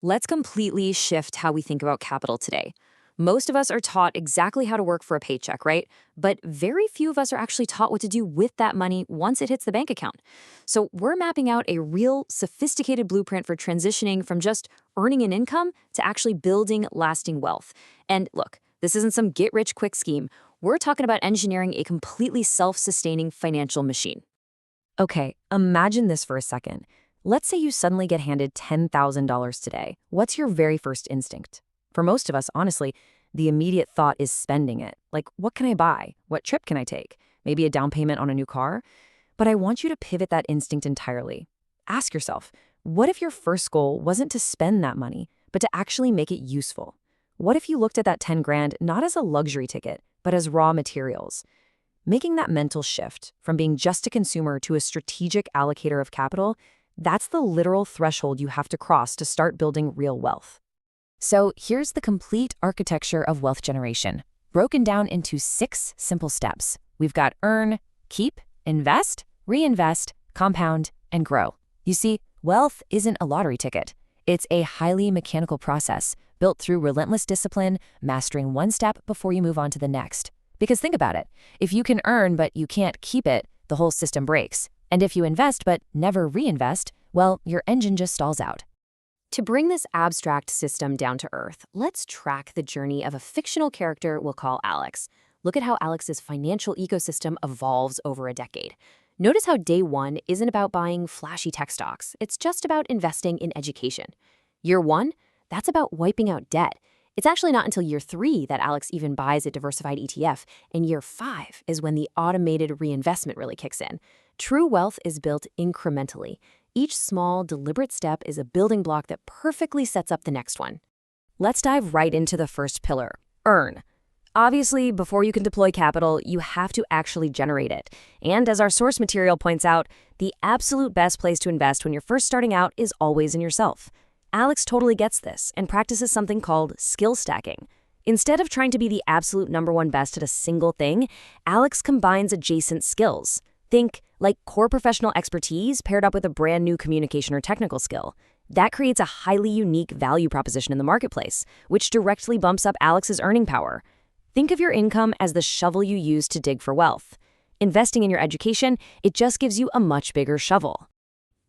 Let's completely shift how we think about capital today. Most of us are taught exactly how to work for a paycheck, right? But very few of us are actually taught what to do with that money once it hits the bank account. So we're mapping out a real sophisticated blueprint for transitioning from just earning an income to actually building lasting wealth. And look, this isn't some get-rich-quick scheme. We're talking about engineering a completely self-sustaining financial machine. Okay, imagine this for a second. Let's say you suddenly get handed $10,000 today. What's your very first instinct? For most of us, honestly, the immediate thought is spending it. Like, what can I buy? What trip can I take? Maybe a down payment on a new car? But I want you to pivot that instinct entirely. Ask yourself, what if your first goal wasn't to spend that money, but to actually make it useful? What if you looked at that 10 grand not as a luxury ticket, but as raw materials? Making that mental shift from being just a consumer to a strategic allocator of capital, that's the literal threshold you have to cross to start building real wealth. So here's the complete architecture of wealth generation, broken down into 6 simple steps. We've got earn, keep, invest, reinvest, compound, and grow. You see, wealth isn't a lottery ticket. It's a highly mechanical process built through relentless discipline, mastering one step before you move on to the next. Because think about it, if you can earn but you can't keep it, the whole system breaks. And if you invest but never reinvest, well, your engine just stalls out. To bring this abstract system down to earth, let's track the journey of a fictional character we'll call Alex. Look at how Alex's financial ecosystem evolves over a decade. Notice how day one isn't about buying flashy tech stocks. It's just about investing in education. Year one, that's about wiping out debt. It's actually not until year 3 that Alex even buys a diversified ETF, and year 5 is when the automated reinvestment really kicks in. True wealth is built incrementally. Each small, deliberate step is a building block that perfectly sets up the next one. Let's dive right into the first pillar, earn. Obviously, before you can deploy capital, you have to actually generate it. And as our source material points out, the absolute best place to invest when you're first starting out is always in yourself. Alex totally gets this and practices something called skill stacking. Instead of trying to be the absolute #1 best at a single thing, Alex combines adjacent skills. Think like core professional expertise paired up with a brand new communication or technical skill. That creates a highly unique value proposition in the marketplace, which directly bumps up Alex's earning power. Think of your income as the shovel you use to dig for wealth. Investing in your education, it just gives you a much bigger shovel.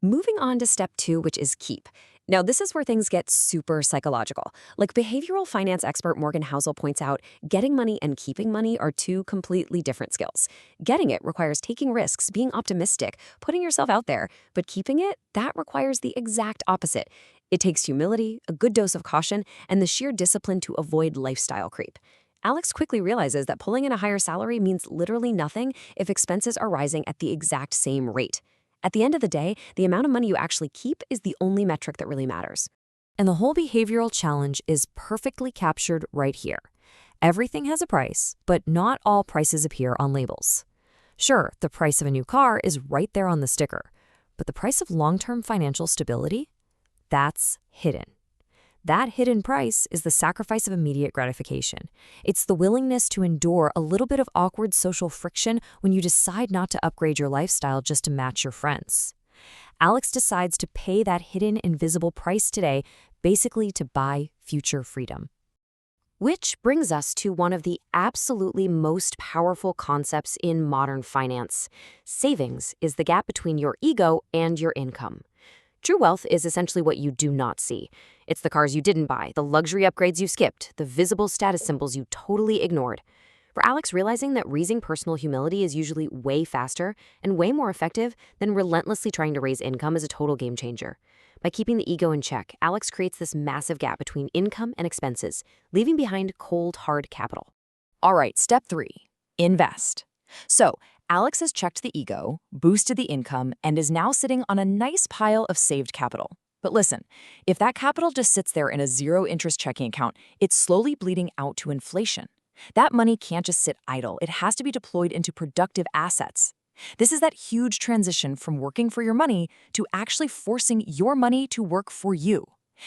Moving on to step 2, which is keep. Now, this is where things get super psychological. Like behavioral finance expert Morgan Housel points out, getting money and keeping money are 2 completely different skills. Getting it requires taking risks, being optimistic, putting yourself out there. But keeping it, that requires the exact opposite. It takes humility, a good dose of caution, and the sheer discipline to avoid lifestyle creep. Alex quickly realizes that pulling in a higher salary means literally nothing if expenses are rising at the exact same rate. At the end of the day, the amount of money you actually keep is the only metric that really matters. And the whole behavioral challenge is perfectly captured right here. Everything has a price, but not all prices appear on labels. Sure, the price of a new car is right there on the sticker, but the price of long-term financial stability? That's hidden. That hidden price is the sacrifice of immediate gratification. It's the willingness to endure a little bit of awkward social friction when you decide not to upgrade your lifestyle just to match your friends. Alex decides to pay that hidden, invisible price today, basically to buy future freedom. Which brings us to one of the absolutely most powerful concepts in modern finance. Savings is the gap between your ego and your income. True wealth is essentially what you do not see. It's the cars you didn't buy, the luxury upgrades you skipped, the visible status symbols you totally ignored. For Alex, realizing that raising personal humility is usually way faster and way more effective than relentlessly trying to raise income is a total game changer. By keeping the ego in check, Alex creates this massive gap between income and expenses, leaving behind cold, hard capital. All right, step 3, invest. So, Alex has checked the ego, boosted the income, and is now sitting on a nice pile of saved capital. But listen, if that capital just sits there in a zero-interest checking account, it's slowly bleeding out to inflation. That money can't just sit idle. It has to be deployed into productive assets. This is that huge transition from working for your money to actually forcing your money to work for you.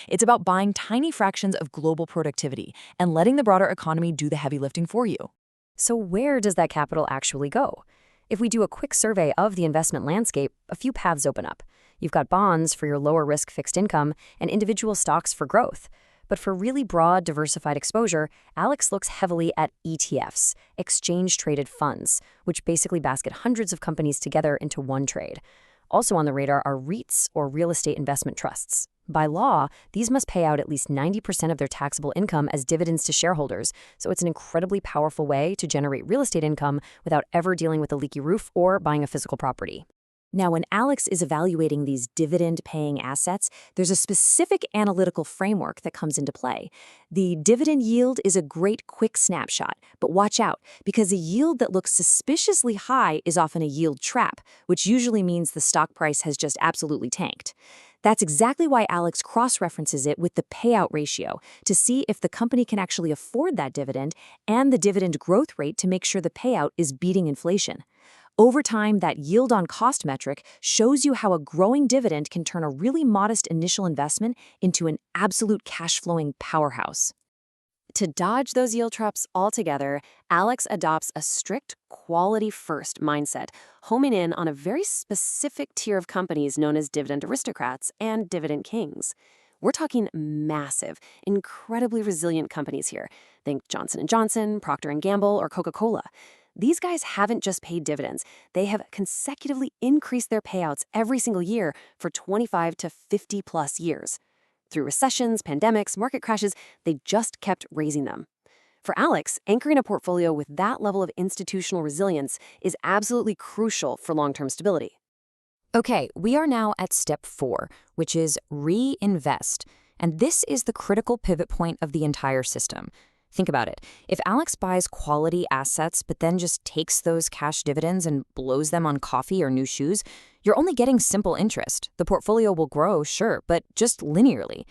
It's about buying tiny fractions of global productivity and letting the broader economy do the heavy lifting for you. So where does that capital actually go? If we do a quick survey of the investment landscape, a few paths open up. You've got bonds for your lower risk fixed income and individual stocks for growth. But for really broad, diversified exposure, Alex looks heavily at ETFs, exchange-traded funds, which basically basket hundreds of companies together into one trade. Also on the radar are REITs, or real estate investment trusts. By law, these must pay out at least 90% of their taxable income as dividends to shareholders, so it's an incredibly powerful way to generate real estate income without ever dealing with a leaky roof or buying a physical property. Now, when Alex is evaluating these dividend-paying assets, there's a specific analytical framework that comes into play. The dividend yield is a great quick snapshot, but watch out, because a yield that looks suspiciously high is often a yield trap, which usually means the stock price has just absolutely tanked. That's exactly why Alex cross-references it with the payout ratio to see if the company can actually afford that dividend and the dividend growth rate to make sure the payout is beating inflation. Over time, that yield on cost metric shows you how a growing dividend can turn a really modest initial investment into an absolute cash-flowing powerhouse. To dodge those yield traps altogether, Alex adopts a strict quality-first mindset, homing in on a very specific tier of companies known as dividend aristocrats and dividend kings. We're talking massive, incredibly resilient companies here. Think Johnson & Johnson, Procter & Gamble, or Coca-Cola. These guys haven't just paid dividends. They have consecutively increased their payouts every single year for 25 to 50 plus years. Through recessions, pandemics, market crashes, they just kept raising them. For Alex, anchoring a portfolio with that level of institutional resilience is absolutely crucial for long-term stability. Okay, we are now at step 4, which is reinvest. And this is the critical pivot point of the entire system. Think about it. If Alex buys quality assets but then just takes those cash dividends and blows them on coffee or new shoes, you're only getting simple interest. The portfolio will grow, sure, but just linearly.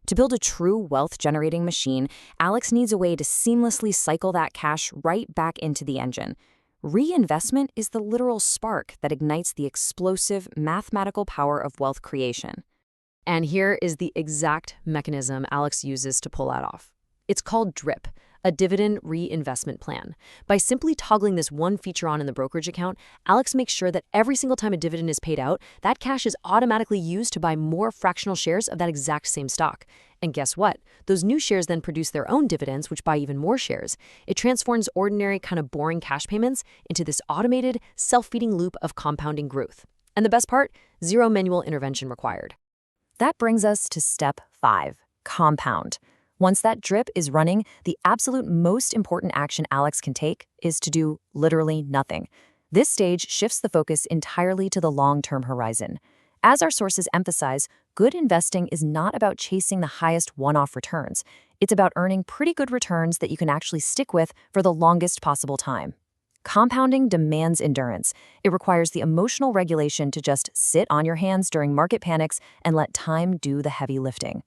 To build a true wealth-generating machine, Alex needs a way to seamlessly cycle that cash right back into the engine. Reinvestment is the literal spark that ignites the explosive mathematical power of wealth creation. And here is the exact mechanism Alex uses to pull that off. It's called DRIP, a dividend reinvestment plan. By simply toggling this one feature on in the brokerage account, Alex makes sure that every single time a dividend is paid out, that cash is automatically used to buy more fractional shares of that exact same stock. And guess what? Those new shares then produce their own dividends, which buy even more shares. It transforms ordinary, kind of boring cash payments into this automated, self-feeding loop of compounding growth. And the best part? Zero manual intervention required. That brings us to step 5, compound. Once that drip is running, the absolute most important action Alex can take is to do literally nothing. This stage shifts the focus entirely to the long-term horizon. As our sources emphasize, good investing is not about chasing the highest one-off returns. It's about earning pretty good returns that you can actually stick with for the longest possible time. Compounding demands endurance. It requires the emotional regulation to just sit on your hands during market panics and let time do the heavy lifting.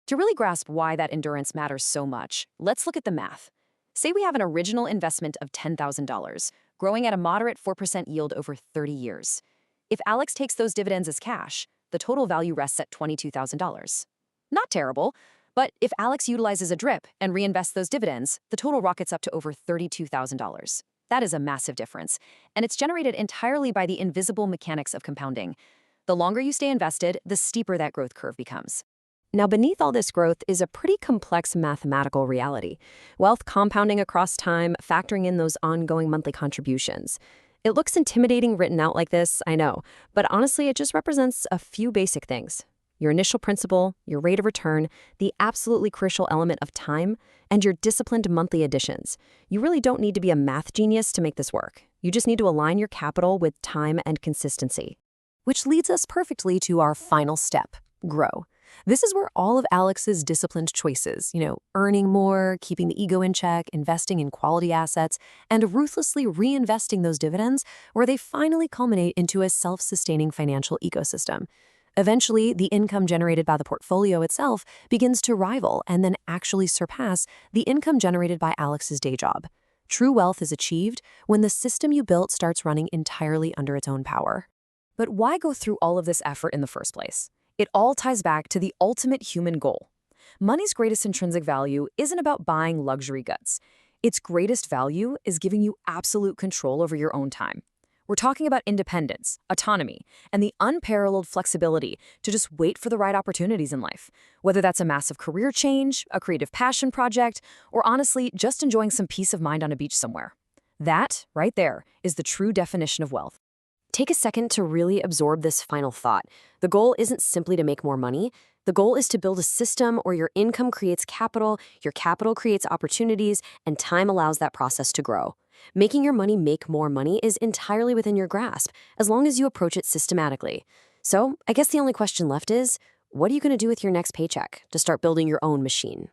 To really grasp why that endurance matters so much, let's look at the math. Say we have an original investment of $10,000, growing at a moderate 4% yield over 30 years. If Alex takes those dividends as cash, the total value rests at $22,000. Not terrible, but if Alex utilizes a drip and reinvests those dividends, the total rockets up to over $32,000. That is a massive difference, and it's generated entirely by the invisible mechanics of compounding. The longer you stay invested, the steeper that growth curve becomes. Now, beneath all this growth is a pretty complex mathematical reality. Wealth compounding across time, factoring in those ongoing monthly contributions. It looks intimidating written out like this, I know, but honestly, it just represents a few basic things. Your initial principal, your rate of return, the absolutely crucial element of time, and your disciplined monthly additions. You really don't need to be a math genius to make this work. You just need to align your capital with time and consistency. Which leads us perfectly to our final step, grow. This is where all of Alex's disciplined choices, earning more, keeping the ego in check, investing in quality assets, and ruthlessly reinvesting those dividends, where they finally culminate into a self-sustaining financial ecosystem. Eventually, the income generated by the portfolio itself begins to rival and then actually surpass the income generated by Alex's day job. True wealth is achieved when the system you built starts running entirely under its own power. But why go through all of this effort in the first place? It all ties back to the ultimate human goal. Money's greatest intrinsic value isn't about buying luxury goods. Its greatest value is giving you absolute control over your own time. We're talking about independence, autonomy, and the unparalleled flexibility to just wait for the right opportunities in life. Whether that's a massive career change, a creative passion project, or honestly, just enjoying some peace of mind on a beach somewhere. That, right there, is the true definition of wealth. Take a second to really absorb this final thought. The goal isn't simply to make more money. The goal is to build a system where your income creates capital, your capital creates opportunities, and time allows that process to grow. Making your money make more money is entirely within your grasp, as long as you approach it systematically. So, I guess the only question left is, what are you going to do with your next paycheck to start building your own machine?